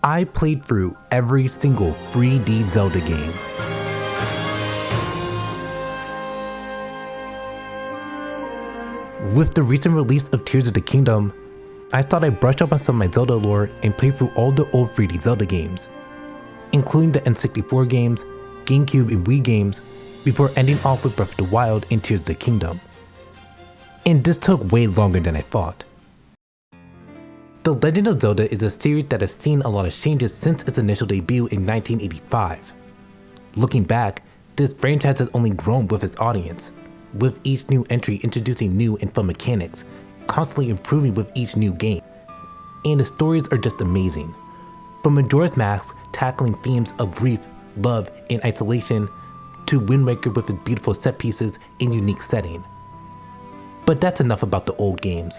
I played through every single 3D Zelda game. With the recent release of Tears of the Kingdom, I thought I'd brush up on some of my Zelda lore and play through all the old 3D Zelda games, including the N64 games, GameCube and Wii games, before ending off with Breath of the Wild and Tears of the Kingdom. And this took way longer than I thought. The Legend of Zelda is a series that has seen a lot of changes since its initial debut in 1985. Looking back, this franchise has only grown with its audience, with each new entry introducing new and fun mechanics, constantly improving with each new game. And the stories are just amazing. From Majora's Mask tackling themes of grief, love, and isolation, to Wind Waker with its beautiful set pieces and unique setting. But that's enough about the old games.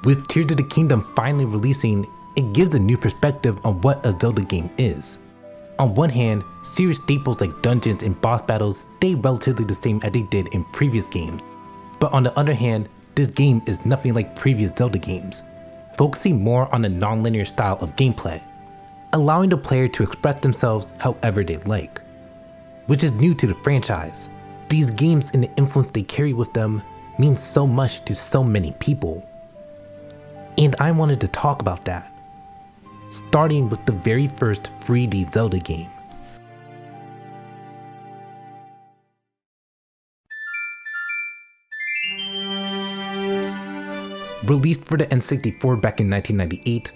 With Tears of the Kingdom finally releasing, it gives a new perspective on what a Zelda game is. On one hand, series staples like dungeons and boss battles stay relatively the same as they did in previous games. But on the other hand, this game is nothing like previous Zelda games, focusing more on a non-linear style of gameplay, allowing the player to express themselves however they like, which is new to the franchise. These games and the influence they carry with them mean so much to so many people. And I wanted to talk about that, starting with the very first 3D Zelda game. Released for the N64 back in 1998,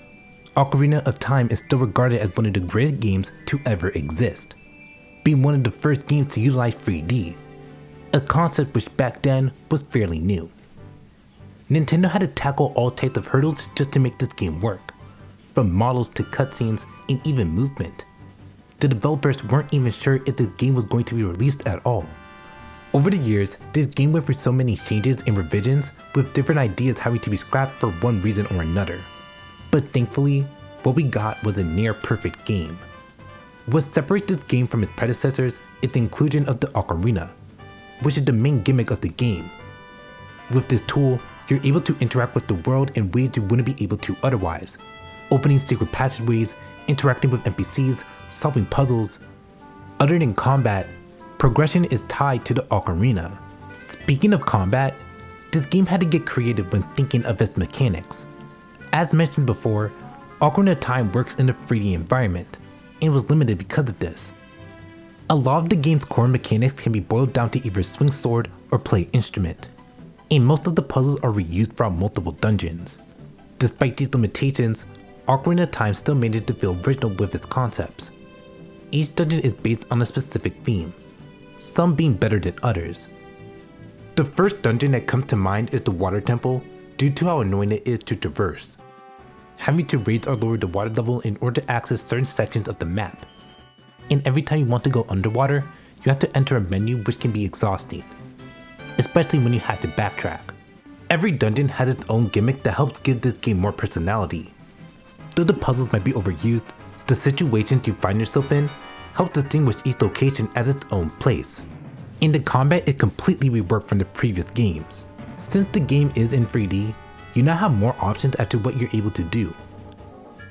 Ocarina of Time is still regarded as one of the greatest games to ever exist, being one of the first games to utilize 3D, a concept which back then was fairly new. Nintendo had to tackle all types of hurdles just to make this game work, from models to cutscenes and even movement. The developers weren't even sure if this game was going to be released at all. Over the years, this game went through so many changes and revisions, with different ideas having to be scrapped for one reason or another. But thankfully, what we got was a near perfect game. What separates this game from its predecessors is the inclusion of the Ocarina, which is the main gimmick of the game. With this tool, you're able to interact with the world in ways you wouldn't be able to otherwise, opening secret passageways, interacting with NPCs, solving puzzles. Other than combat, progression is tied to the Ocarina. Speaking of combat, this game had to get creative when thinking of its mechanics. As mentioned before, Ocarina of Time works in a 3D environment, and was limited because of this. A lot of the game's core mechanics can be boiled down to either swing sword or play instrument, and most of the puzzles are reused from multiple dungeons. Despite these limitations, Ocarina of Time still managed to feel original with its concepts. Each dungeon is based on a specific theme, some being better than others. The first dungeon that comes to mind is the Water Temple, due to how annoying it is to traverse, having to raise or lower the water level in order to access certain sections of the map. And every time you want to go underwater, you have to enter a menu which can be exhausting, especially when you have to backtrack. Every dungeon has its own gimmick that helps give this game more personality. Though the puzzles might be overused, the situations you find yourself in help distinguish each location as its own place. And the combat is completely reworked from the previous games. Since the game is in 3D, you now have more options as to what you're able to do.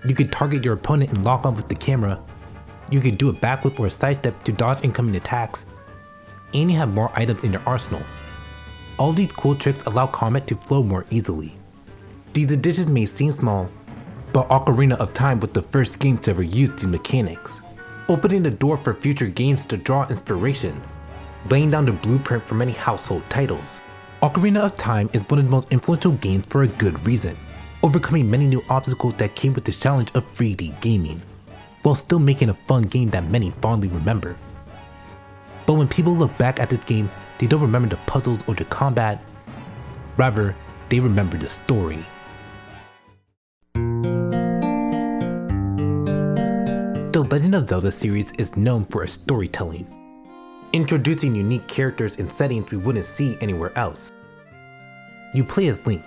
You can target your opponent and lock on with the camera, you can do a backflip or a sidestep to dodge incoming attacks, and you have more items in your arsenal. All these cool tricks allow combat to flow more easily. These additions may seem small, but Ocarina of Time was the first game to ever use these mechanics, opening the door for future games to draw inspiration, laying down the blueprint for many household titles. Ocarina of Time is one of the most influential games for a good reason, overcoming many new obstacles that came with the challenge of 3D gaming, while still making a fun game that many fondly remember. But when people look back at this game, they don't remember the puzzles or the combat, rather, they remember the story. The Legend of Zelda series is known for its storytelling, introducing unique characters and settings we wouldn't see anywhere else. You play as Link,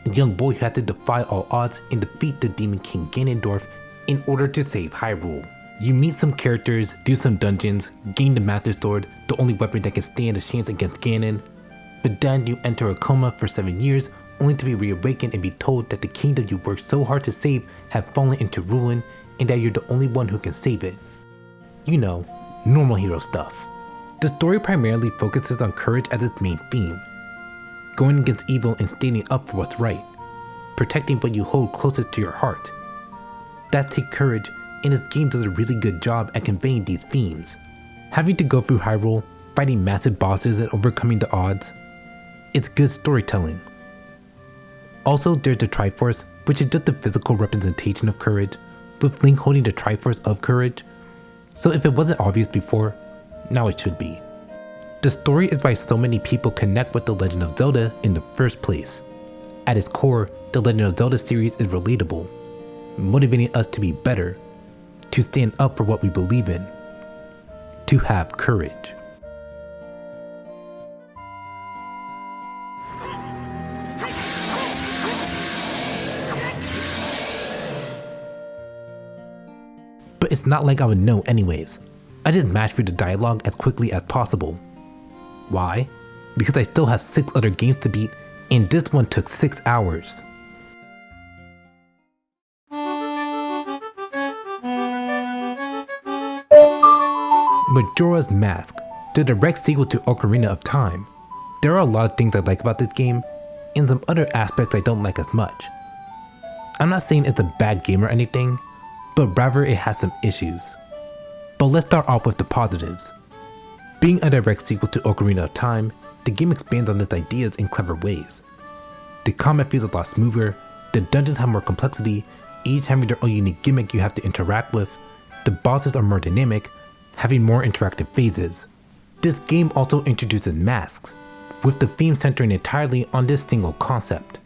a young boy who had to defy all odds and defeat the Demon King Ganondorf in order to save Hyrule. You meet some characters, do some dungeons, gain the Master Sword, the only weapon that can stand a chance against Ganon, but then you enter a coma for 7 years only to be reawakened and be told that the kingdom you worked so hard to save had fallen into ruin and that you're the only one who can save it. You know, normal hero stuff. The story primarily focuses on courage as its main theme, going against evil and standing up for what's right, protecting what you hold closest to your heart. That takes courage, and this game does a really good job at conveying these themes. Having to go through Hyrule, fighting massive bosses and overcoming the odds, it's good storytelling. Also, there's the Triforce, which is just a physical representation of courage, with Link holding the Triforce of courage. So if it wasn't obvious before, now it should be. The story is why so many people connect with The Legend of Zelda in the first place. At its core, the Legend of Zelda series is relatable, motivating us to be better, to stand up for what we believe in, to have courage. But it's not like I would know anyways. I just mashed through the dialogue as quickly as possible. Why? Because I still have 6 other games to beat, and this one took 6 hours. Majora's Mask, the direct sequel to Ocarina of Time. There are a lot of things I like about this game, and some other aspects I don't like as much. I'm not saying it's a bad game or anything, but rather it has some issues. But let's start off with the positives. Being a direct sequel to Ocarina of Time, the game expands on its ideas in clever ways. The combat feels a lot smoother, the dungeons have more complexity, each having their own unique gimmick you have to interact with, the bosses are more dynamic, having more interactive phases. This game also introduces masks, with the theme centering entirely on this single concept.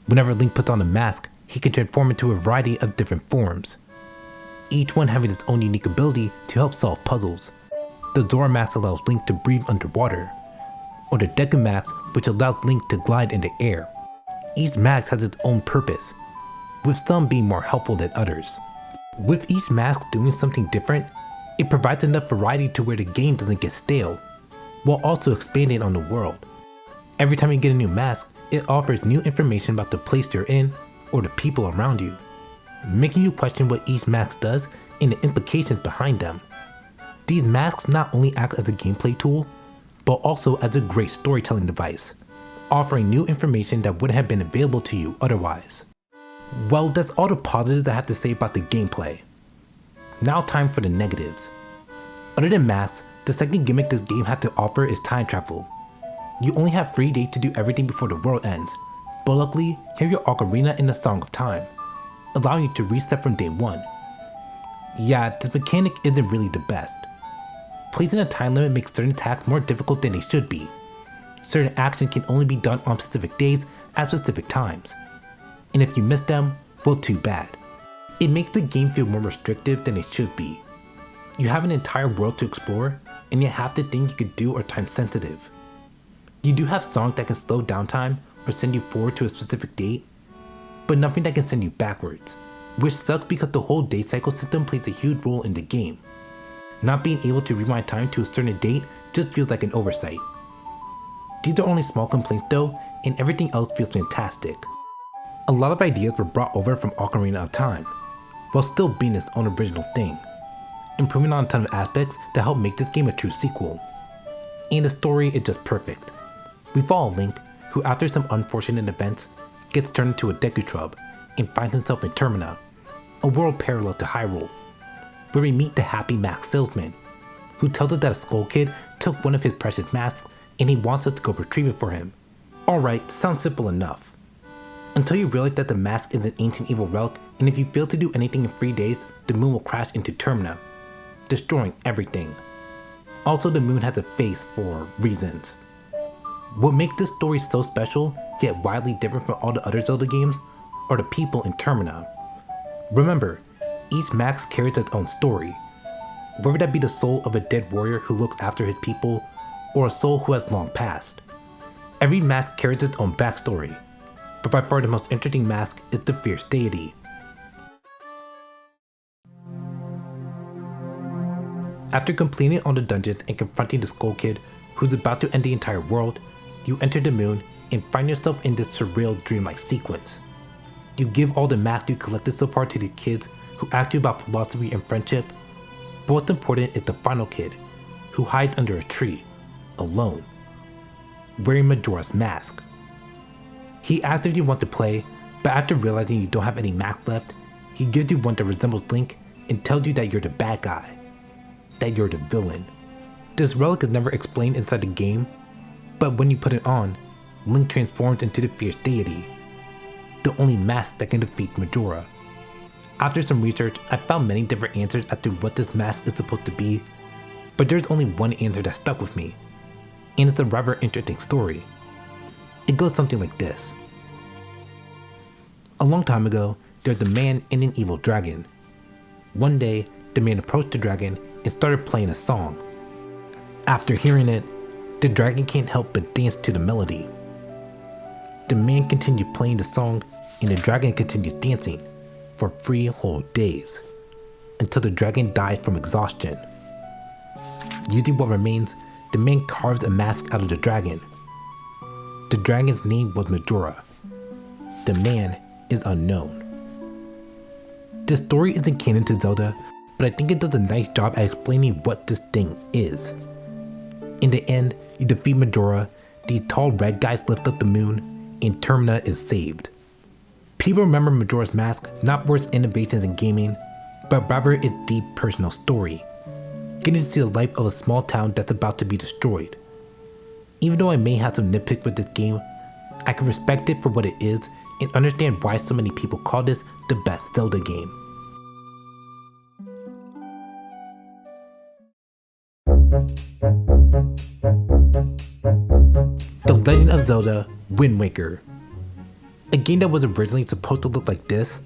Whenever Link puts on a mask, he can transform into a variety of different forms, each one having its own unique ability to help solve puzzles. The Zora mask allows Link to breathe underwater, or the Deku mask which allows Link to glide in the air. Each mask has its own purpose, with some being more helpful than others. With each mask doing something different, it provides enough variety to where the game doesn't get stale, while also expanding on the world. Every time you get a new mask, it offers new information about the place you're in or the people around you, making you question what each mask does and the implications behind them. These masks not only act as a gameplay tool, but also as a great storytelling device, offering new information that wouldn't have been available to you otherwise. Well, that's all the positives I have to say about the gameplay. Now time for the negatives. Other than masks, the second gimmick this game had to offer is time travel. You only have 3 days to do everything before the world ends, but luckily, you have your Ocarina in the Song of Time, allowing you to reset from day 1. Yeah, this mechanic isn't really the best. Placing a time limit makes certain tasks more difficult than they should be. Certain actions can only be done on specific days at specific times, and if you miss them, well, too bad. It makes the game feel more restrictive than it should be. You have an entire world to explore, and yet half the things you could do are time sensitive. You do have songs that can slow down time or send you forward to a specific date, but nothing that can send you backwards, which sucks because the whole day cycle system plays a huge role in the game. Not being able to rewind time to a certain date just feels like an oversight. These are only small complaints though, and everything else feels fantastic. A lot of ideas were brought over from Ocarina of Time, while still being its own original thing, improving on a ton of aspects that help make this game a true sequel. And the story is just perfect. We follow Link, who after some unfortunate events, gets turned into a Deku Trub and finds himself in Termina, a world parallel to Hyrule, where we meet the happy mask salesman, who tells us that a Skull Kid took one of his precious masks and he wants us to go retrieve it for him. Alright, sounds simple enough. Until you realize that the mask is an ancient evil relic, and if you fail to do anything in 3 days, the moon will crash into Termina, destroying everything. Also, the moon has a face for reasons. What makes this story so special, yet widely different from all the other Zelda games, are the people in Termina. Remember, each mask carries its own story, whether that be the soul of a dead warrior who looks after his people, or a soul who has long passed. Every mask carries its own backstory, but by far the most interesting mask is the fierce deity. After completing all the dungeons and confronting the Skull Kid, who's about to end the entire world, you enter the moon and find yourself in this surreal dreamlike sequence. You give all the masks you collected so far to the kids who asks you about philosophy and friendship, but what's important is the final kid, who hides under a tree, alone, wearing Majora's mask. He asks if you want to play, but after realizing you don't have any masks left, he gives you one that resembles Link and tells you that you're the bad guy, that you're the villain. This relic is never explained inside the game, but when you put it on, Link transforms into the fierce deity, the only mask that can defeat Majora. After some research, I found many different answers as to what this mask is supposed to be, but there's only one answer that stuck with me, and it's a rather interesting story. It goes something like this. A long time ago, there's a man and an evil dragon. One day, the man approached the dragon and started playing a song. After hearing it, the dragon can't help but dance to the melody. The man continued playing the song and the dragon continued dancing for 3 whole days, until the dragon died from exhaustion. Using what remains, the man carves a mask out of the dragon. The dragon's name was Majora. The man is unknown. This story isn't canon to Zelda, but I think it does a nice job at explaining what this thing is. In the end, you defeat Majora, these tall red guys lift up the moon, and Termina is saved. People remember Majora's Mask not for its innovations in gaming, but rather its deep personal story, getting to see the life of a small town that's about to be destroyed. Even though I may have some nitpicks with this game, I can respect it for what it is and understand why so many people call this the best Zelda game. The Legend of Zelda Wind Waker. A game that was originally supposed to look like this,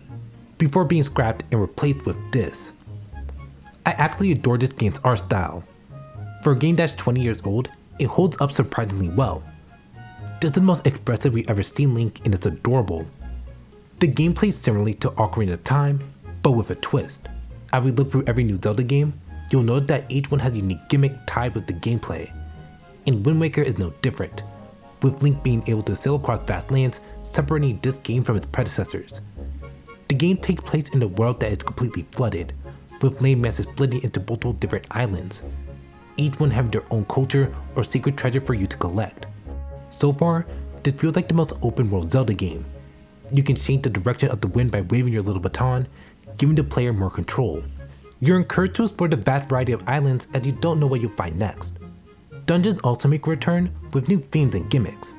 before being scrapped and replaced with this. I actually adore this game's art style. For a game that's 20 years old, it holds up surprisingly well. This is the most expressive we've ever seen Link, and it's adorable. The game plays similarly to Ocarina of Time, but with a twist. As we look through every new Zelda game, you'll note that each one has a unique gimmick tied with the gameplay. And Wind Waker is no different, with Link being able to sail across vast lands, separating this game from its predecessors. The game takes place in a world that is completely flooded, with land masses splitting into multiple different islands, each one having their own culture or secret treasure for you to collect. So far, this feels like the most open world Zelda game. You can change the direction of the wind by waving your little baton, giving the player more control. You're encouraged to explore the vast variety of islands as you don't know what you'll find next. Dungeons also make a return with new themes and gimmicks.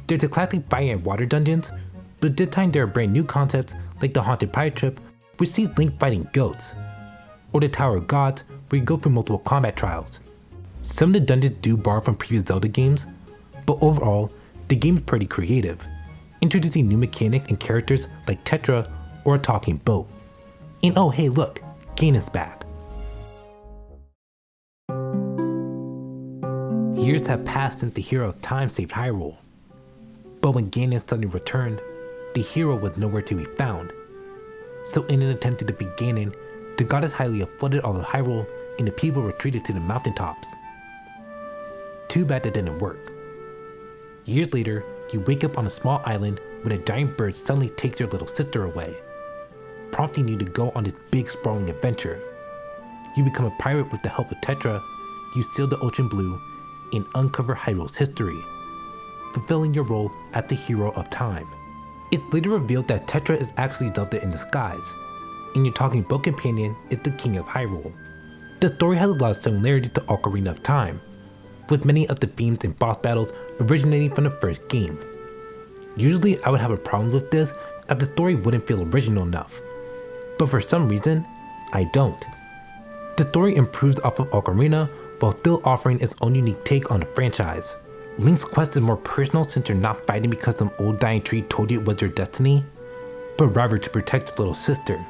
There's the classic fire and water dungeons, but this time there are brand new concepts like the Haunted Pirate Trip, which sees Link fighting ghosts, or the Tower of Gods, where you go through multiple combat trials. Some of the dungeons do borrow from previous Zelda games, but overall, the game is pretty creative, introducing new mechanics and characters like Tetra or a talking boat. And oh hey look, Ganon's back. Years have passed since the hero of time saved Hyrule. But when Ganon suddenly returned, the hero was nowhere to be found. So in an attempt to defeat Ganon, the goddess Hylia flooded all of Hyrule and the people retreated to the mountaintops. Too bad that didn't work. Years later, you wake up on a small island when a giant bird suddenly takes your little sister away, prompting you to go on this big sprawling adventure. You become a pirate with the help of Tetra, you sail the ocean blue, and uncover Hyrule's history, fulfilling your role as the hero of time. It's later revealed that Tetra is actually Zelda in disguise, and your talking boat companion is the king of Hyrule. The story has a lot of similarities to Ocarina of Time, with many of the themes and boss battles originating from the first game. Usually I would have a problem with this as the story wouldn't feel original enough, but for some reason, I don't. The story improves off of Ocarina while still offering its own unique take on the franchise. Link's quest is more personal since you're not fighting because some old dying tree told you it was your destiny, but rather to protect your little sister.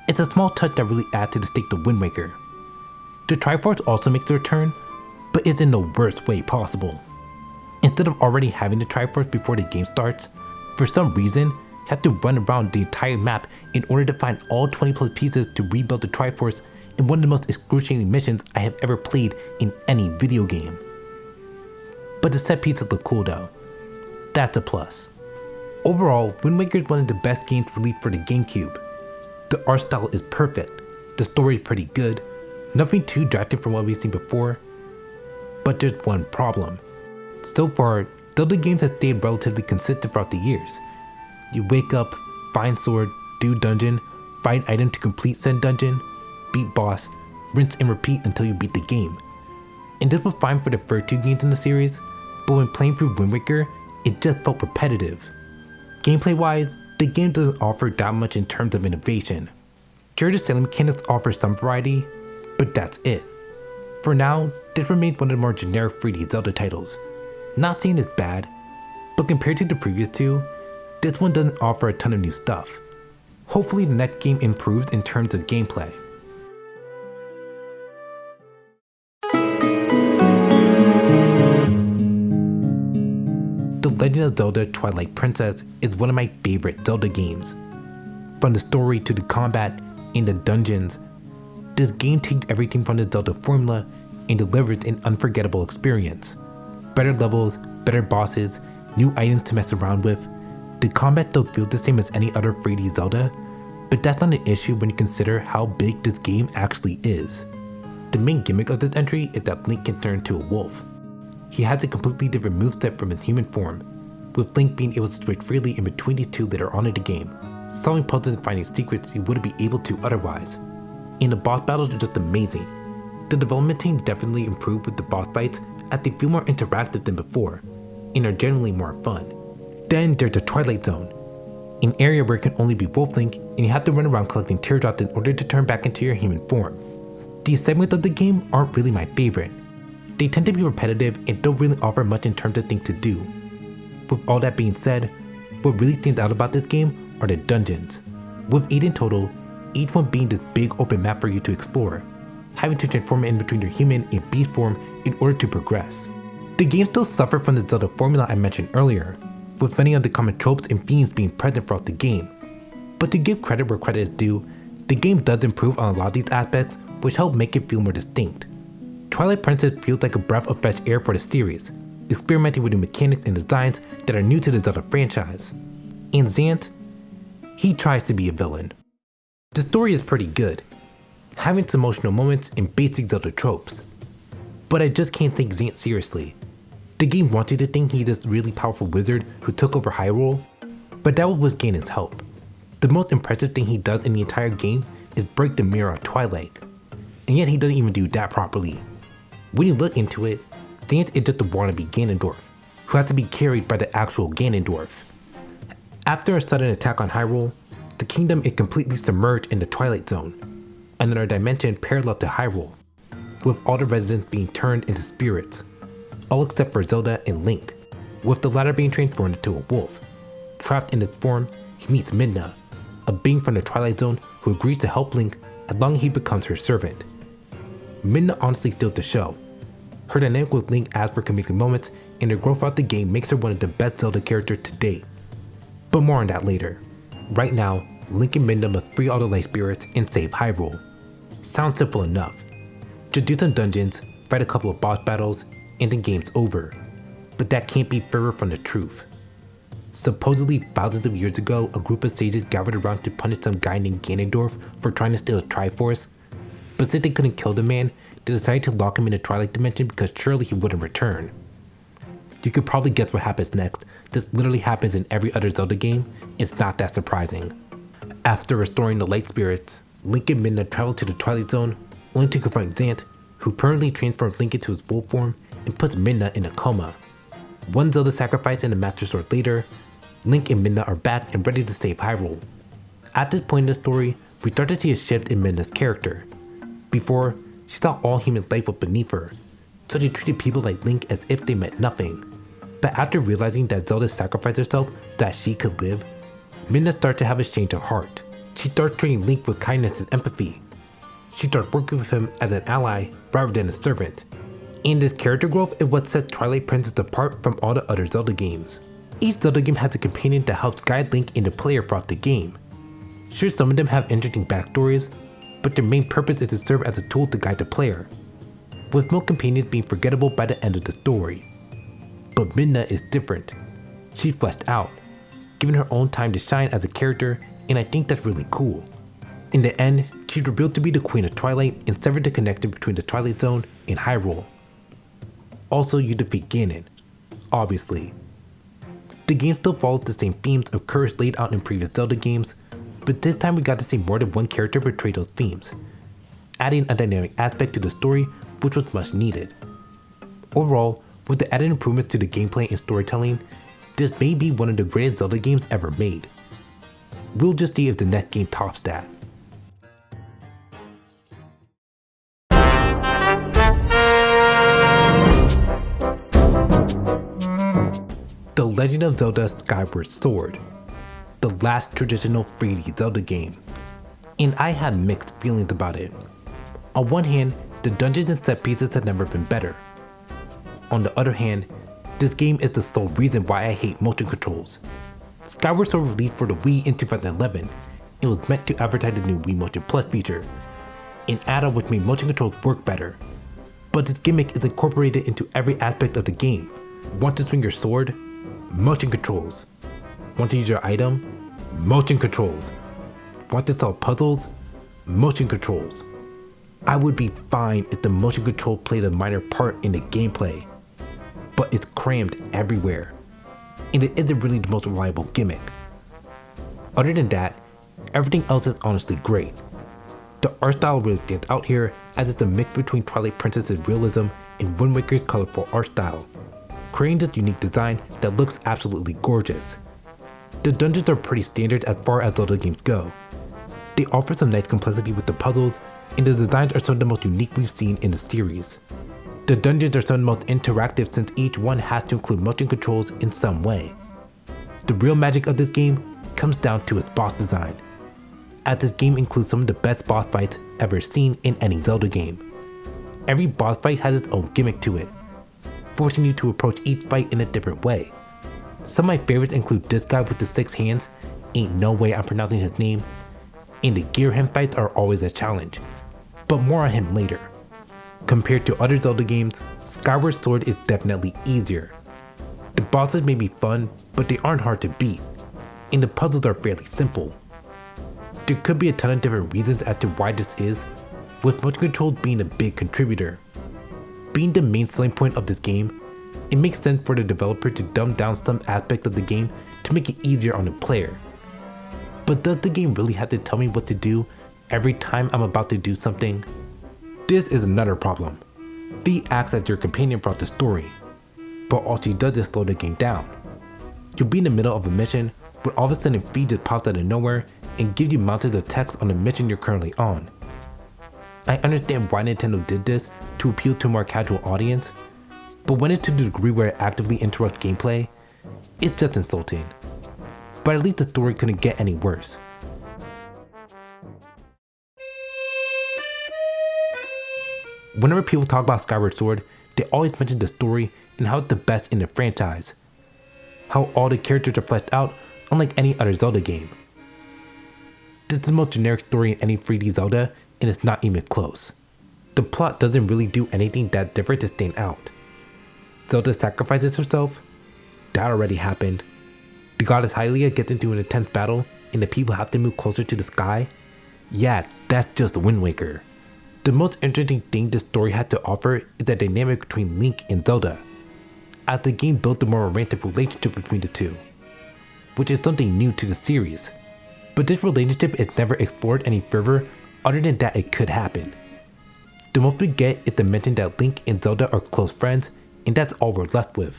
It's a small touch that really adds to the stake of Wind Waker. The Triforce also makes a return, but it's in the worst way possible. Instead of already having the Triforce before the game starts, for some reason, you have to run around the entire map in order to find all 20 plus pieces to rebuild the Triforce in one of the most excruciating missions I have ever played in any video game. But the set pieces look cool though. That's a plus. Overall, Wind Waker is one of the best games released for the GameCube. The art style is perfect, the story is pretty good, nothing too drastic from what we've seen before, but there's one problem. So far, Zelda games have stayed relatively consistent throughout the years. You wake up, find sword, do dungeon, find item to complete said dungeon, beat boss, rinse and repeat until you beat the game. And this was fine for the first 2 games in the series, but when playing through Wind Waker, it just felt repetitive. Gameplay wise, the game doesn't offer that much in terms of innovation. Sure, the selling mechanics offer some variety, but that's it. For now, this remains one of the more generic 3D Zelda titles. Not saying it's bad, but compared to the previous 2, this one doesn't offer a ton of new stuff. Hopefully the next game improves in terms of gameplay. The Legend of Zelda Twilight Princess is one of my favorite Zelda games. From the story to the combat and the dungeons, this game takes everything from the Zelda formula and delivers an unforgettable experience. Better levels, better bosses, new items to mess around with. The combat still feels the same as any other 3D Zelda, but that's not an issue when you consider how big this game actually is. The main gimmick of this entry is that Link can turn into a wolf. He has a completely different moveset from his human form, with Link being able to switch freely in between these two later on in the game, solving puzzles and finding secrets he wouldn't be able to otherwise. And the boss battles are just amazing. The development team definitely improved with the boss fights as they feel more interactive than before, and are generally more fun. Then there's the Twilight Zone, an area where you can only be Wolf Link and you have to run around collecting teardrops in order to turn back into your human form. These segments of the game aren't really my favorite. They tend to be repetitive and don't really offer much in terms of things to do. With all that being said, what really stands out about this game are the dungeons. With 8 in total, each one being this big open map for you to explore, having to transform in between your human and beast form in order to progress. The game still suffered from the Zelda formula I mentioned earlier, with many of the common tropes and themes being present throughout the game. But to give credit where credit is due, the game does improve on a lot of these aspects, which help make it feel more distinct. Twilight Princess feels like a breath of fresh air for the series, experimenting with new mechanics and designs that are new to the Zelda franchise. And Zant, he tries to be a villain. The story is pretty good, having some emotional moments and basic Zelda tropes. But I just can't take Zant seriously. The game wanted to think he's this really powerful wizard who took over Hyrule, but that was with Ganon's help. The most impressive thing he does in the entire game is break the mirror of Twilight, and yet he doesn't even do that properly. When you look into it, Zant is just a wannabe Ganondorf, who has to be carried by the actual Ganondorf. After a sudden attack on Hyrule, the kingdom is completely submerged in the Twilight Zone, another dimension parallel to Hyrule, with all the residents being turned into spirits, all except for Zelda and Link, with the latter being transformed into a wolf. Trapped in this form, he meets Midna, a being from the Twilight Zone who agrees to help Link as long as he becomes her servant. Midna honestly steals the show. Her dynamic with Link adds for comedic moments, and her growth throughout the game makes her one of the best Zelda characters to date. But more on that later. Right now, Link and Midna must free all the light spirits and save Hyrule. Sounds simple enough. Just do some dungeons, fight a couple of boss battles, and the game's over. But that can't be further from the truth. Supposedly thousands of years ago, a group of sages gathered around to punish some guy named Ganondorf for trying to steal a Triforce. But since they couldn't kill the man, they decided to lock him in the Twilight Dimension because surely he wouldn't return. You could probably guess what happens next. This literally happens in every other Zelda game. It's not that surprising. After restoring the light spirits, Link and Midna travel to the Twilight Zone, only to confront Zant, who permanently transforms Link into his wolf form and puts Midna in a coma. One Zelda sacrifice and a Master Sword later, Link and Midna are back and ready to save Hyrule. At this point in the story, we start to see a shift in Midna's character. Before, she saw all human life was beneath her, so she treated people like Link as if they meant nothing. But after realizing that Zelda sacrificed herself so that she could live, Midna starts to have a change of heart. She starts treating Link with kindness and empathy. She starts working with him as an ally rather than a servant. And this character growth is what sets Twilight Princess apart from all the other Zelda games. Each Zelda game has a companion that helps guide Link and the player throughout the game. Sure, some of them have interesting backstories, but their main purpose is to serve as a tool to guide the player, with most companions being forgettable by the end of the story. But Midna is different. She's fleshed out, given her own time to shine as a character, and I think that's really cool. In the end, she's revealed to be the Queen of Twilight and severed the connection between the Twilight Zone and Hyrule. Also, you defeat Ganon, obviously. The game still follows the same themes of courage laid out in previous Zelda games, but this time we got to see more than one character portray those themes, adding a dynamic aspect to the story which was much needed. Overall, with the added improvements to the gameplay and storytelling, this may be one of the greatest Zelda games ever made. We'll just see if the next game tops that. The Legend of Zelda Skyward Sword, the last traditional 3D Zelda game. And I had mixed feelings about it. On one hand, the dungeons and set pieces have never been better. On the other hand, this game is the sole reason why I hate motion controls. Skyward Sword released for the Wii in 2011 and was meant to advertise the new Wii Motion Plus feature, an add-on which made motion controls work better. But this gimmick is incorporated into every aspect of the game. Want to swing your sword? Motion controls. Want to use your item? Motion controls. Want to solve puzzles? Motion controls. I would be fine if the motion control played a minor part in the gameplay, but it's crammed everywhere, and it isn't really the most reliable gimmick. Other than that, everything else is honestly great. The art style really stands out here, as it's a mix between Twilight Princess's realism and Wind Waker's colorful art style, creating this unique design that looks absolutely gorgeous. The dungeons are pretty standard as far as Zelda games go. They offer some nice complexity with the puzzles, and the designs are some of the most unique we've seen in the series. The dungeons are some of the most interactive since each one has to include motion controls in some way. The real magic of this game comes down to its boss design, as this game includes some of the best boss fights ever seen in any Zelda game. Every boss fight has its own gimmick to it, forcing you to approach each fight in a different way. Some of my favorites include this guy with the 6 hands, ain't no way I'm pronouncing his name, and the Gearham fights are always a challenge, but more on him later. Compared to other Zelda games, Skyward Sword is definitely easier. The bosses may be fun, but they aren't hard to beat, and the puzzles are fairly simple. There could be a ton of different reasons as to why this is, with motion controls being a big contributor. Being the main selling point of this game, it makes sense for the developer to dumb down some aspect of the game to make it easier on the player. But does the game really have to tell me what to do every time I'm about to do something? This is another problem. Fee acts as your companion throughout the story, but all she does is slow the game down. You'll be in the middle of a mission, but all of a sudden Fee just pops out of nowhere and gives you mountains of text on the mission you're currently on. I understand why Nintendo did this to appeal to a more casual audience, but when it's to the degree where it actively interrupts gameplay, it's just insulting. But at least the story couldn't get any worse. Whenever people talk about Skyward Sword, they always mention the story and how it's the best in the franchise. How all the characters are fleshed out unlike any other Zelda game. This is the most generic story in any 3D Zelda, and it's not even close. The plot doesn't really do anything that different to stand out. Zelda sacrifices herself? That already happened. The goddess Hylia gets into an intense battle and the people have to move closer to the sky? Yeah, that's just Wind Waker. The most interesting thing this story had to offer is the dynamic between Link and Zelda, as the game built a more romantic relationship between the two, which is something new to the series. But this relationship is never explored any further other than that it could happen. The most we get is the mention that Link and Zelda are close friends, and that's all we're left with.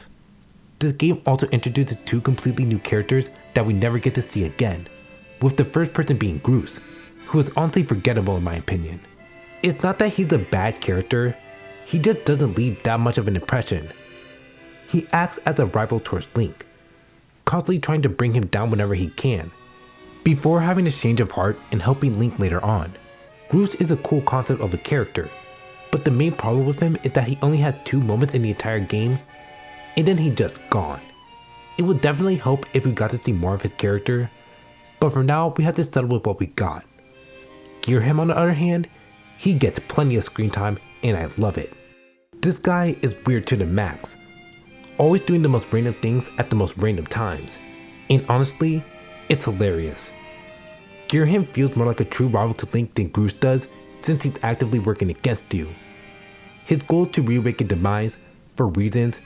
This game also introduces 2 completely new characters that we never get to see again, with the first person being Groose, who is honestly forgettable in my opinion. It's not that he's a bad character, he just doesn't leave that much of an impression. He acts as a rival towards Link, constantly trying to bring him down whenever he can, before having a change of heart and helping Link later on. Groose is a cool concept of a character, but the main problem with him is that he only has 2 moments in the entire game, and then he's just gone. It would definitely help if we got to see more of his character, but for now we have to settle with what we got. Gearham on the other hand, he gets plenty of screen time and I love it. This guy is weird to the max, always doing the most random things at the most random times, and honestly, it's hilarious. Girahim feels more like a true rival to Link than Groose does, since he's actively working against you. His goal is to reawaken Demise for reasons,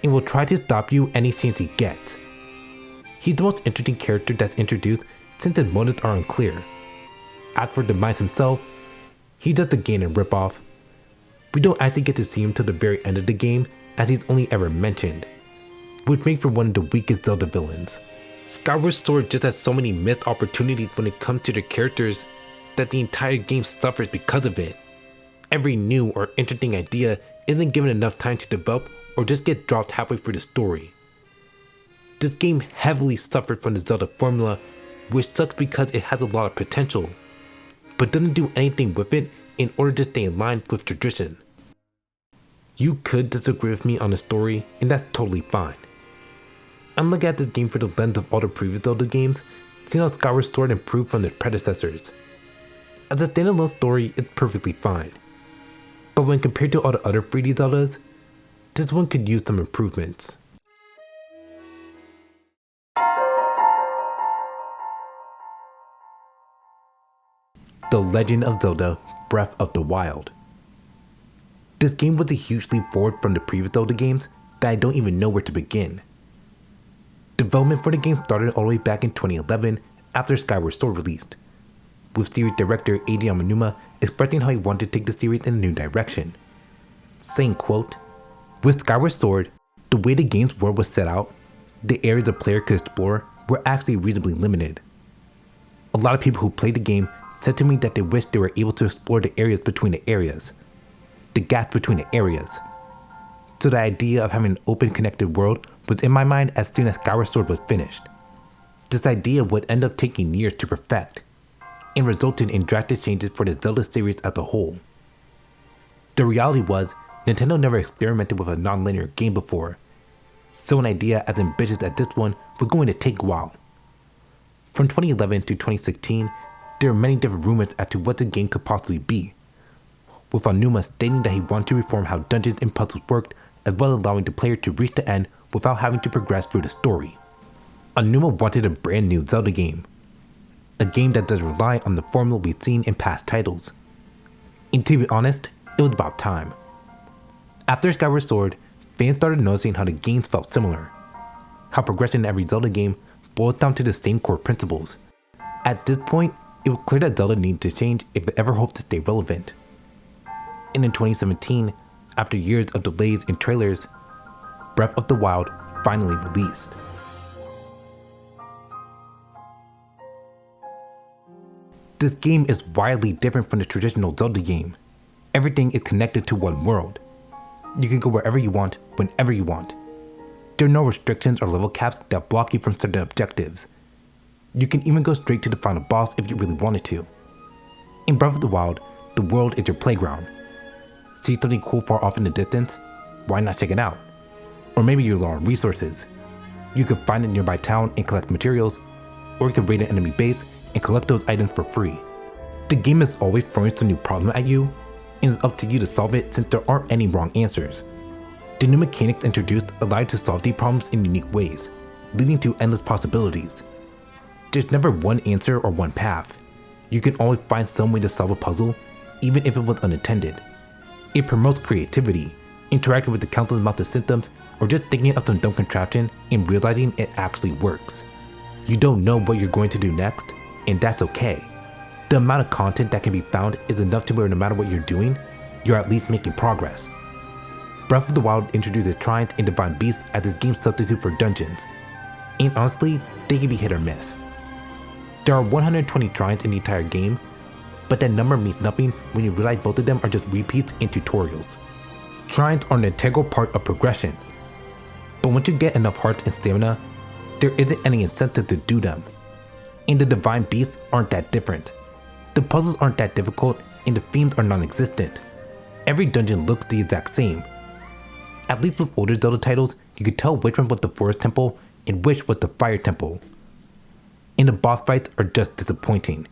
and will try to stop you any chance he gets. He's the most interesting character that's introduced since his motives are unclear. As for Demise himself, he's just a Ganon ripoff. We don't actually get to see him till the very end of the game, as he's only ever mentioned, which makes for one of the weakest Zelda villains. Skyward Sword just has so many missed opportunities when it comes to their characters that the entire game suffers because of it. Every new or interesting idea isn't given enough time to develop or just get dropped halfway through the story. This game heavily suffered from the Zelda formula, which sucks because it has a lot of potential, but doesn't do anything with it in order to stay in line with tradition. You could disagree with me on the story, and that's totally fine. I'm looking at this game through the lens of all the previous Zelda games, seeing how Skyward Sword improved from their predecessors. As a standalone story, it's perfectly fine, but when compared to all the other 3D Zeldas, this one could use some improvements. The Legend of Zelda: Breath of the Wild. This game was a huge leap forward from the previous Zelda games that I don't even know where to begin. Development for the game started all the way back in 2011 after Skyward Sword released, with series director Eiji Aonuma expressing how he wanted to take the series in a new direction, saying, quote, "With Skyward Sword, the way the game's world was set out, the areas the player could explore were actually reasonably limited. A lot of people who played the game said to me that they wished they were able to explore the areas between the areas, the gaps between the areas. So the idea of having an open connected world was in my mind as soon as Skyward Sword was finished. This idea would end up taking years to perfect, and resulted in drastic changes for the Zelda series as a whole. The reality was, Nintendo never experimented with a non-linear game before, so an idea as ambitious as this one was going to take a while. From 2011 to 2016, there were many different rumors as to what the game could possibly be, with Aonuma stating that he wanted to reform how dungeons and puzzles worked, as well as allowing the player to reach the end without having to progress through the story. Aonuma wanted a brand new Zelda game, a game that does rely on the formula we've seen in past titles. And to be honest, it was about time. After Skyward Sword, fans started noticing how the games felt similar, how progression in every Zelda game boils down to the same core principles. At this point, it was clear that Zelda needed to change if it ever hoped to stay relevant. And in 2017, after years of delays and trailers, Breath of the Wild finally released. This game is wildly different from the traditional Zelda game. Everything is connected to one world. You can go wherever you want, whenever you want. There are no restrictions or level caps that block you from certain objectives. You can even go straight to the final boss if you really wanted to. In Breath of the Wild, the world is your playground. See something cool far off in the distance? Why not check it out? Or maybe you're low on resources. You could find a nearby town and collect materials, or you could raid an enemy base and collect those items for free. The game is always throwing some new problem at you, and it's up to you to solve it since there aren't any wrong answers. The new mechanics introduced allow you to solve these problems in unique ways, leading to endless possibilities. There's never one answer or one path. You can always find some way to solve a puzzle, even if it was unintended. It promotes creativity, interacting with the countless amounts of symptoms, or just thinking of some dumb contraption and realizing it actually works. You don't know what you're going to do next, and that's okay. The amount of content that can be found is enough to where no matter what you're doing, you're at least making progress. Breath of the Wild introduces Shrines and Divine Beasts as this game's substitute for dungeons, and honestly, they can be hit or miss. There are 120 shrines in the entire game, but that number means nothing when you realize most of them are just repeats and tutorials. Shrines are an integral part of progression, but once you get enough hearts and stamina, there isn't any incentive to do them. And the Divine Beasts aren't that different. The puzzles aren't that difficult, and the themes are non-existent. Every dungeon looks the exact same. At least with older Zelda titles, you could tell which one was the Forest Temple and which was the Fire Temple. And the boss fights are just disappointing.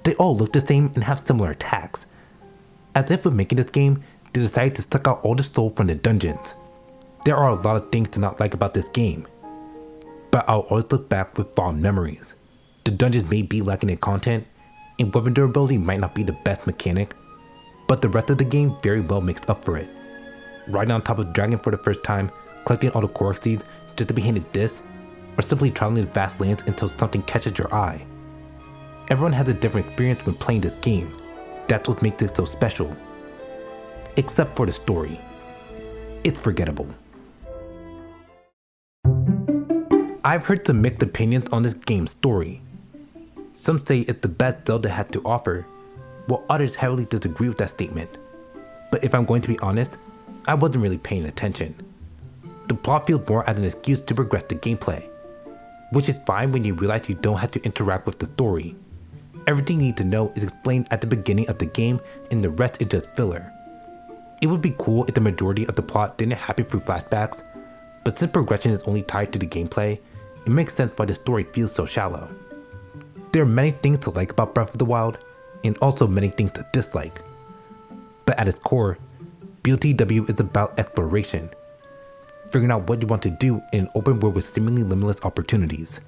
They all look the same and have similar attacks. As if with making this game, they decided to suck out all the soul from the dungeons. There are a lot of things to not like about this game, but I'll always look back with fond memories. The dungeons may be lacking in content, and weapon durability might not be the best mechanic, but the rest of the game very well makes up for it. Riding on top of the dragon for the first time, collecting all the Korok seeds just to be handed this, or simply traveling the vast lands until something catches your eye. Everyone has a different experience when playing this game. That's what makes it so special. Except for the story. It's forgettable. I've heard some mixed opinions on this game's story. Some say it's the best Zelda had to offer, while others heavily disagree with that statement. But if I'm going to be honest, I wasn't really paying attention. The plot feels more as an excuse to progress the gameplay, which is fine when you realize you don't have to interact with the story. Everything you need to know is explained at the beginning of the game and the rest is just filler. It would be cool if the majority of the plot didn't happen through flashbacks, but since progression is only tied to the gameplay, it makes sense why the story feels so shallow. There are many things to like about Breath of the Wild, and also many things to dislike. But at its core, BTW is about exploration. Figuring out what you want to do in an open world with seemingly limitless opportunities.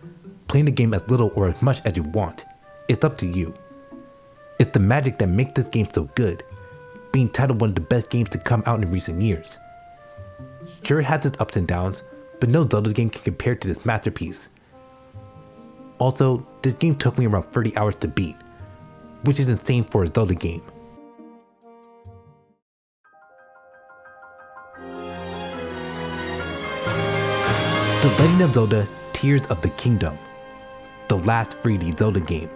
Playing the game as little or as much as you want. It's up to you. It's the magic that makes this game so good, being titled one of the best games to come out in recent years. Sure, it has its ups and downs, but no Zelda game can compare to this masterpiece. Also, this game took me around 30 hours to beat, which is insane for a Zelda game. The Legend of Zelda: Tears of the Kingdom, the last 3D Zelda game.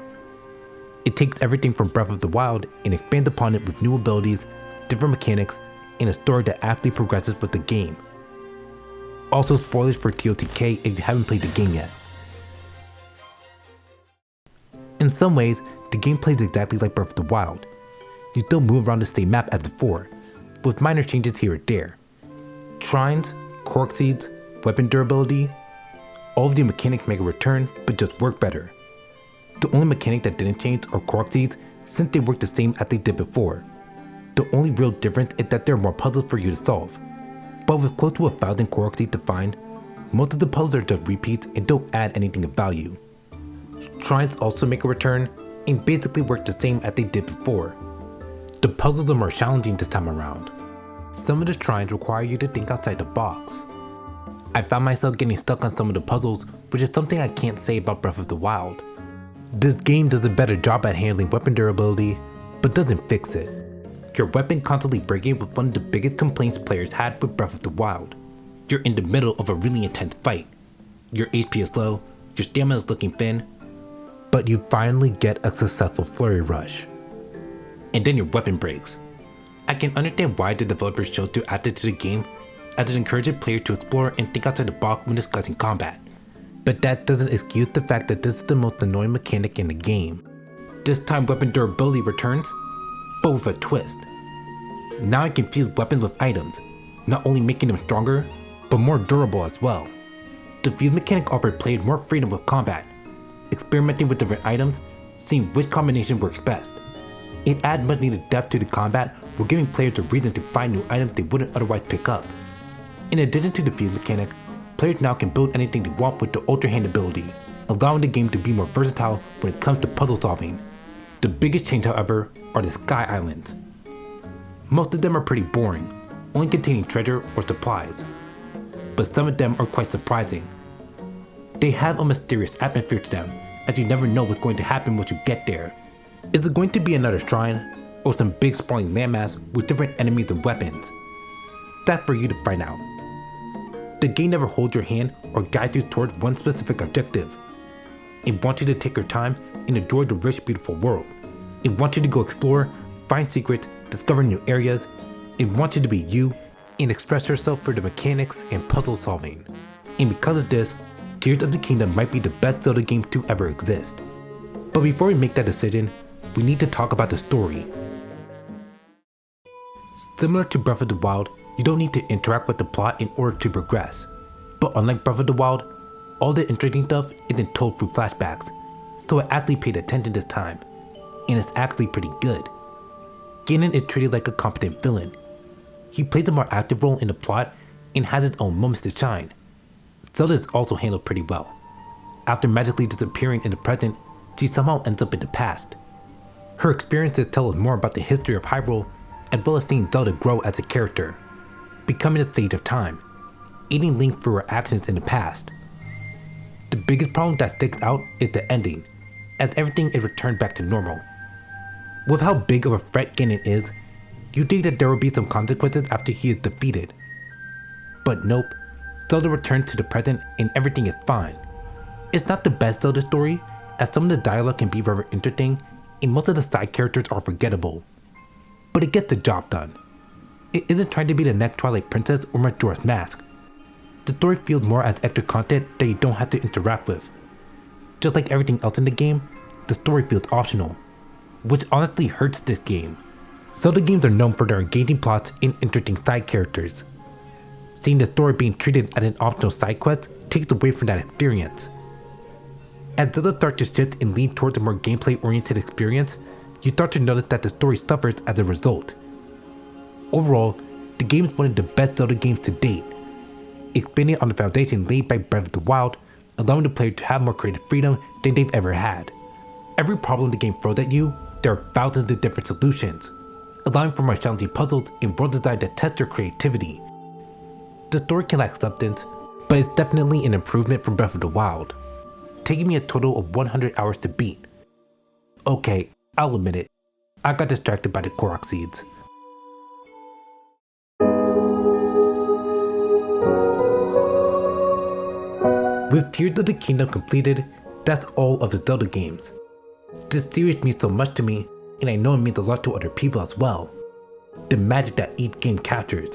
It takes everything from Breath of the Wild and expands upon it with new abilities, different mechanics, and a story that actually progresses with the game. Also, spoilers for TOTK if you haven't played the game yet. In some ways, the game plays exactly like Breath of the Wild. You still move around the same map as before, but with minor changes here or there. Shrines, Korok seeds, weapon durability, all of the mechanics make a return but just work better. The only mechanic that didn't change are Korok seeds, since they work the same as they did before. The only real difference is that there are more puzzles for you to solve. But with close to 1,000 Korok seeds to find, most of the puzzles are just repeats and don't add anything of value. Shrines also make a return and basically work the same as they did before. The puzzles are more challenging this time around. Some of the shrines require you to think outside the box. I found myself getting stuck on some of the puzzles, which is something I can't say about Breath of the Wild. This game does a better job at handling weapon durability, but doesn't fix it. Your weapon constantly breaking was one of the biggest complaints players had with Breath of the Wild. You're in the middle of a really intense fight. Your HP is low, your stamina is looking thin, but you finally get a successful flurry rush. And then your weapon breaks. I can understand why the developers chose to add it to the game, as it encourages players to explore and think outside the box when discussing combat. But that doesn't excuse the fact that this is the most annoying mechanic in the game. This time weapon durability returns, but with a twist. Now I can fuse weapons with items, not only making them stronger, but more durable as well. The fuse mechanic offered players more freedom with combat, experimenting with different items, seeing which combination works best. It adds much needed depth to the combat while giving players a reason to find new items they wouldn't otherwise pick up. In addition to the fuse mechanic, players now can build anything they want with the Ultra Hand ability, allowing the game to be more versatile when it comes to puzzle solving. The biggest change, however, are the Sky Islands. Most of them are pretty boring, only containing treasure or supplies, but some of them are quite surprising. They have a mysterious atmosphere to them, as you never know what's going to happen once you get there. Is it going to be another shrine, or some big sprawling landmass with different enemies and weapons? That's for you to find out. The game never holds your hand or guides you towards one specific objective. It wants you to take your time and enjoy the rich, beautiful world. It wants you to go explore, find secrets, discover new areas. It wants you to be you and express yourself through the mechanics and puzzle solving. And because of this, Tears of the Kingdom might be the best Zelda game to ever exist. But before we make that decision, we need to talk about the story. Similar to Breath of the Wild, you don't need to interact with the plot in order to progress. But unlike Breath of the Wild, all the interesting stuff isn't told through flashbacks, so I actually paid attention this time, and it's actually pretty good. Ganon is treated like a competent villain. He plays a more active role in the plot and has his own moments to shine. Zelda is also handled pretty well. After magically disappearing in the present, she somehow ends up in the past. Her experiences tell us more about the history of Hyrule, as well as seeing Zelda grow as a character, becoming a sage of time, aiding Link through her actions in the past. The biggest problem that sticks out is the ending, as everything is returned back to normal. With how big of a threat Ganon is, you'd think that there would be some consequences after he is defeated. But nope, Zelda returns to the present and everything is fine. It's not the best Zelda story, as some of the dialogue can be rather interesting and most of the side characters are forgettable. But it gets the job done. It isn't trying to be the next Twilight Princess or Majora's Mask. The story feels more as extra content that you don't have to interact with. Just like everything else in the game, the story feels optional, which honestly hurts this game. Zelda games are known for their engaging plots and interesting side characters. Seeing the story being treated as an optional side quest takes away from that experience. As Zelda starts to shift and lean towards a more gameplay-oriented experience, you start to notice that the story suffers as a result. Overall, the game is one of the best Zelda games to date, expanding on the foundation laid by Breath of the Wild, allowing the player to have more creative freedom than they've ever had. Every problem the game throws at you, there are thousands of different solutions, allowing for more challenging puzzles and world design that test your creativity. The story can lack substance, but it's definitely an improvement from Breath of the Wild, taking me a total of 100 hours to beat. Okay, I'll admit it, I got distracted by the Korok seeds. With Tears of the Kingdom completed, that's all of the Zelda games. This series means so much to me, and I know it means a lot to other people as well. The magic that each game captures,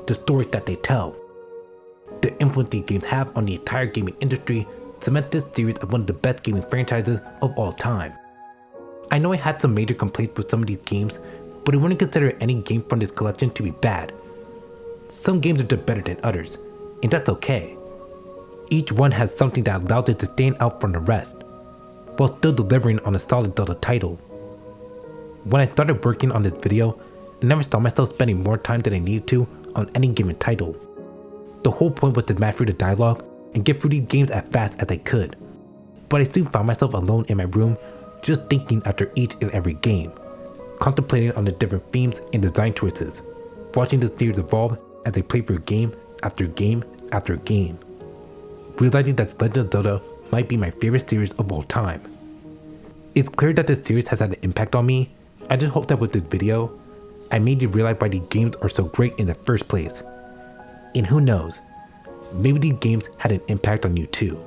the stories that they tell, the influence these games have on the entire gaming industry cement this series as one of the best gaming franchises of all time. I know I had some major complaints with some of these games, but I wouldn't consider any game from this collection to be bad. Some games are just better than others, and that's okay. Each one has something that allows it to stand out from the rest, while still delivering on a solid Zelda title. When I started working on this video, I never saw myself spending more time than I needed to on any given title. The whole point was to match through the dialogue and get through these games as fast as I could, but I soon found myself alone in my room just thinking after each and every game, contemplating on the different themes and design choices, watching the series evolve as I played through game after game after game, realizing that Legend of Zelda might be my favorite series of all time. It's clear that this series has had an impact on me. I just hope that with this video, I made you realize why these games are so great in the first place. And who knows, maybe these games had an impact on you too.